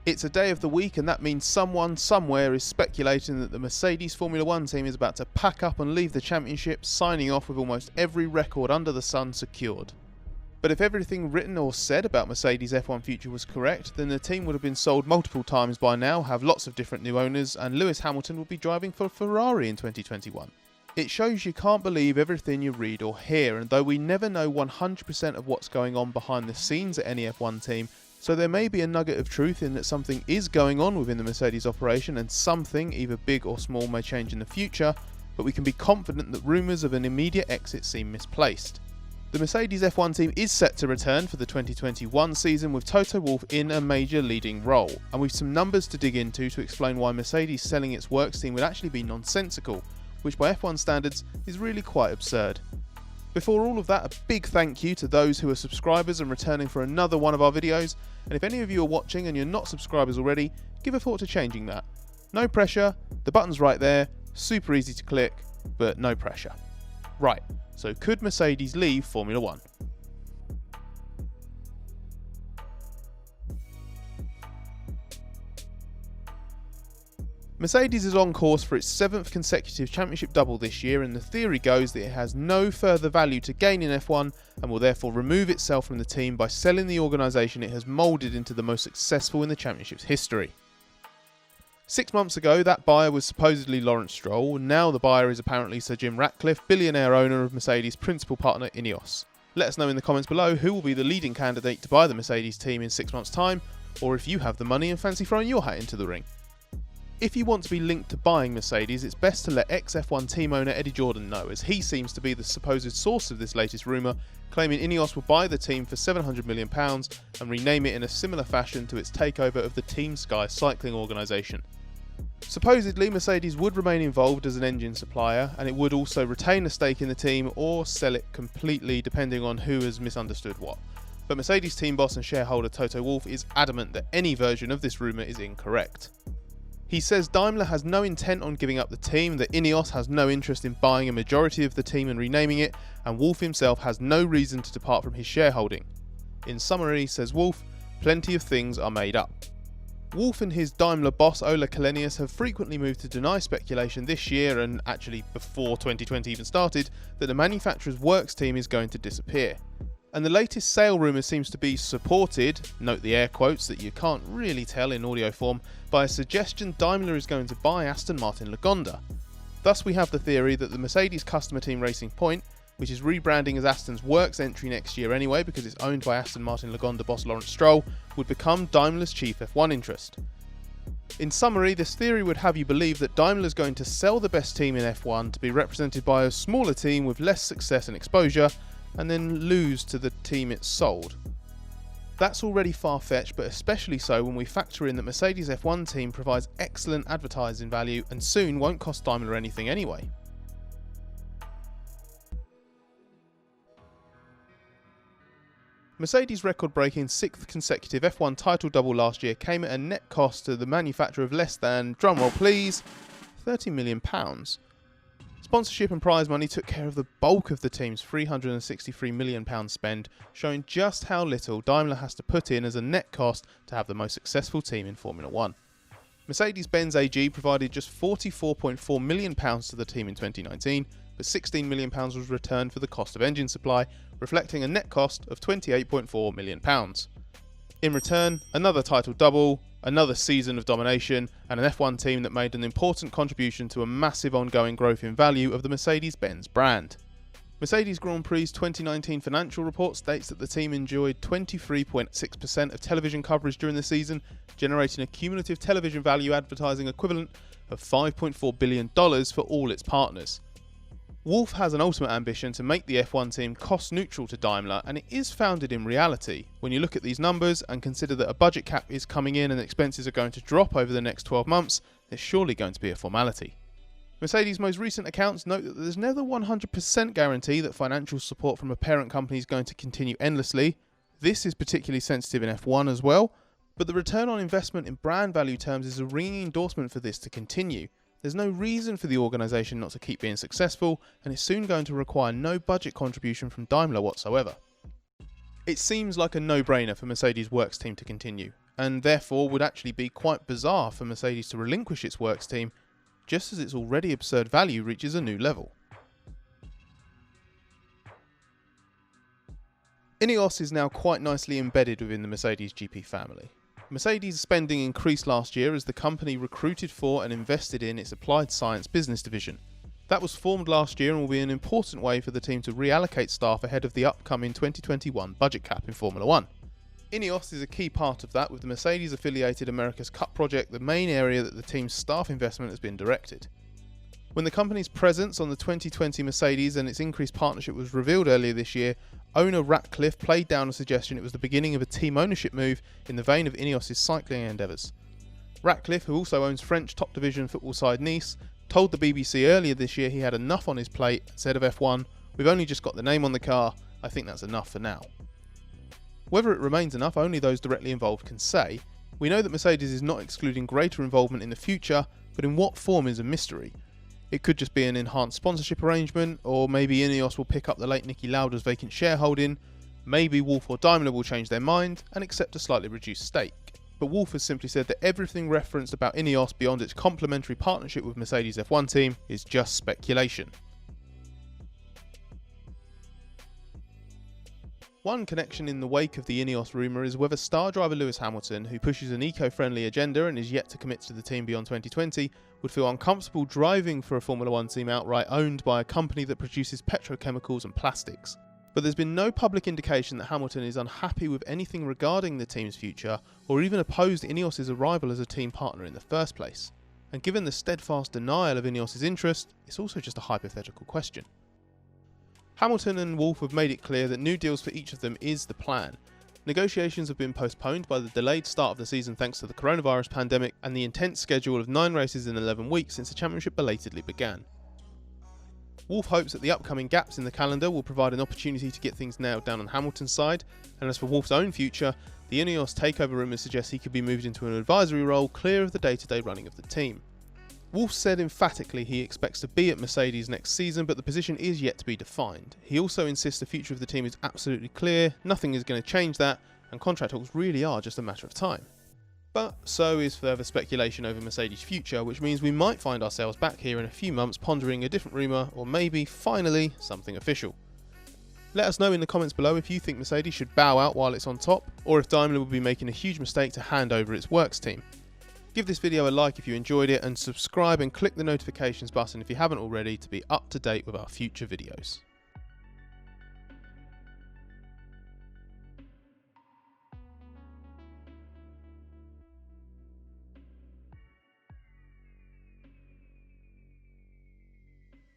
It's a day of the week, and that means someone somewhere is speculating that the Mercedes Formula 1 team is about to pack up and leave the championship, signing off with almost every record under the sun secured. But if everything written or said about Mercedes' F1 future was correct, then the team would have been sold multiple times by now, have lots of different new owners, and Lewis Hamilton will be driving for Ferrari in 2021. It shows you can't believe everything you read or hear, and though we never know 100% of what's going on behind the scenes at any F1 team, so there may be a nugget of truth in that something is going on within the Mercedes operation, and something, either big or small, may change in the future, but we can be confident that rumours of an immediate exit seem misplaced. The Mercedes F1 team is set to return for the 2021 season, with Toto Wolff in a major leading role, and with some numbers to dig into to explain why Mercedes selling its works team would actually be nonsensical, which by F1 standards is really quite absurd. Before all of that, a big thank you to those who are subscribers and returning for another one of our videos, and if any of you are watching and you're not subscribers already, give a thought to changing that. No pressure, the button's right there, super easy to click, but no pressure. Right, so could Mercedes leave Formula 1? Mercedes is on course for its 7th consecutive championship double this year, and the theory goes that it has no further value to gain in F1 and will therefore remove itself from the team by selling the organisation it has moulded into the most successful in the championship's history. 6 months ago, that buyer was supposedly Lawrence Stroll, and now the buyer is apparently Sir Jim Ratcliffe, billionaire owner of Mercedes' principal partner Ineos. Let us know in the comments below who will be the leading candidate to buy the Mercedes team in 6 months' time, or if you have the money and fancy throwing your hat into the ring. If you want to be linked to buying Mercedes, it's best to let ex-F1 team owner Eddie Jordan know, as he seems to be the supposed source of this latest rumour, claiming Ineos will buy the team for £700 million and rename it in a similar fashion to its takeover of the Team Sky cycling organisation. Supposedly, Mercedes would remain involved as an engine supplier, and it would also retain a stake in the team or sell it completely, depending on who has misunderstood what. But Mercedes team boss and shareholder Toto Wolff is adamant that any version of this rumour is incorrect. He says Daimler has no intent on giving up the team, that Ineos has no interest in buying a majority of the team and renaming it, and Wolff himself has no reason to depart from his shareholding. In summary, says Wolff, plenty of things are made up. Wolff and his Daimler boss Ola Källenius have frequently moved to deny speculation this year, and actually before 2020 even started, that the manufacturer's works team is going to disappear. And the latest sale rumour seems to be supported, note the air quotes that you can't really tell in audio form, by a suggestion Daimler is going to buy Aston Martin Lagonda. Thus we have the theory that the Mercedes customer team Racing Point, which is rebranding as Aston's Works entry next year anyway because it's owned by Aston Martin Lagonda boss Lawrence Stroll, would become Daimler's chief F1 interest. In summary, this theory would have you believe that Daimler is going to sell the best team in F1 to be represented by a smaller team with less success and exposure, and then lose to the team it sold. That's already far-fetched, but especially so when we factor in that Mercedes' F1 team provides excellent advertising value and soon won't cost Daimler anything anyway. Mercedes' record-breaking 6th consecutive F1 title double last year came at a net cost to the manufacturer of less than, drumroll please, £30 million. Sponsorship and prize money took care of the bulk of the team's £363 million spend, showing just how little Daimler has to put in as a net cost to have the most successful team in Formula 1. Mercedes-Benz AG provided just £44.4 million to the team in 2019, but £16 million was returned for the cost of engine supply, reflecting a net cost of £28.4 million. In return, another title double, another season of domination, and an F1 team that made an important contribution to a massive ongoing growth in value of the Mercedes-Benz brand. Mercedes Grand Prix 2019 financial report states that the team enjoyed 23.6% of television coverage during the season, generating a cumulative television value advertising equivalent of $5.4 billion for all its partners. Wolff has an ultimate ambition to make the F1 team cost neutral to Daimler, and it is founded in reality. When you look at these numbers and consider that a budget cap is coming in and expenses are going to drop over the next 12 months, there's surely going to be a formality. Mercedes' most recent accounts note that there's never 100% guarantee that financial support from a parent company is going to continue endlessly. This is particularly sensitive in F1 as well, but the return on investment in brand value terms is a ringing endorsement for this to continue. There's no reason for the organisation not to keep being successful, and it's soon going to require no budget contribution from Daimler whatsoever. It seems like a no-brainer for Mercedes' works team to continue, and therefore would actually be quite bizarre for Mercedes to relinquish its works team just as its already absurd value reaches a new level. Ineos is now quite nicely embedded within the Mercedes GP family. Mercedes' spending increased last year as the company recruited for and invested in its applied science business division. That was formed last year and will be an important way for the team to reallocate staff ahead of the upcoming 2021 budget cap in Formula 1. Ineos is a key part of that, with the Mercedes-affiliated America's Cup project the main area that the team's staff investment has been directed. When the company's presence on the 2020 Mercedes and its increased partnership was revealed earlier this year, owner Ratcliffe played down a suggestion it was the beginning of a team ownership move in the vein of Ineos' cycling endeavours. Ratcliffe, who also owns French top division football side Nice, told the BBC earlier this year he had enough on his plate and said of F1, "We've only just got the name on the car, I think that's enough for now." Whether it remains enough, only those directly involved can say. We know that Mercedes is not excluding greater involvement in the future, but in what form is a mystery. It could just be an enhanced sponsorship arrangement, or maybe Ineos will pick up the late Niki Lauda's vacant shareholding, maybe Wolff or Daimler will change their mind and accept a slightly reduced stake. But Wolff has simply said that everything referenced about Ineos beyond its complementary partnership with Mercedes F1 team is just speculation. One connection in the wake of the Ineos rumour is whether star driver Lewis Hamilton, who pushes an eco-friendly agenda and is yet to commit to the team beyond 2020, would feel uncomfortable driving for a Formula 1 team outright owned by a company that produces petrochemicals and plastics. But there's been no public indication that Hamilton is unhappy with anything regarding the team's future, or even opposed Ineos' arrival as a team partner in the first place. And given the steadfast denial of Ineos' interest, it's also just a hypothetical question. Hamilton and Wolff have made it clear that new deals for each of them is the plan. Negotiations have been postponed by the delayed start of the season thanks to the coronavirus pandemic and the intense schedule of 9 races in 11 weeks since the championship belatedly began. Wolff hopes that the upcoming gaps in the calendar will provide an opportunity to get things nailed down on Hamilton's side, and as for Wolff's own future, the Ineos takeover rumours suggest he could be moved into an advisory role clear of the day-to-day running of the team. Wolff said emphatically he expects to be at Mercedes next season, but the position is yet to be defined. He also insists the future of the team is absolutely clear, nothing is going to change that, and contract talks really are just a matter of time. But so is further speculation over Mercedes' future, which means we might find ourselves back here in a few months pondering a different rumour, or maybe, finally, something official. Let us know in the comments below if you think Mercedes should bow out while it's on top, or if Daimler will be making a huge mistake to hand over its works team. Give this video a like if you enjoyed it, and subscribe and click the notifications button if you haven't already to be up to date with our future videos.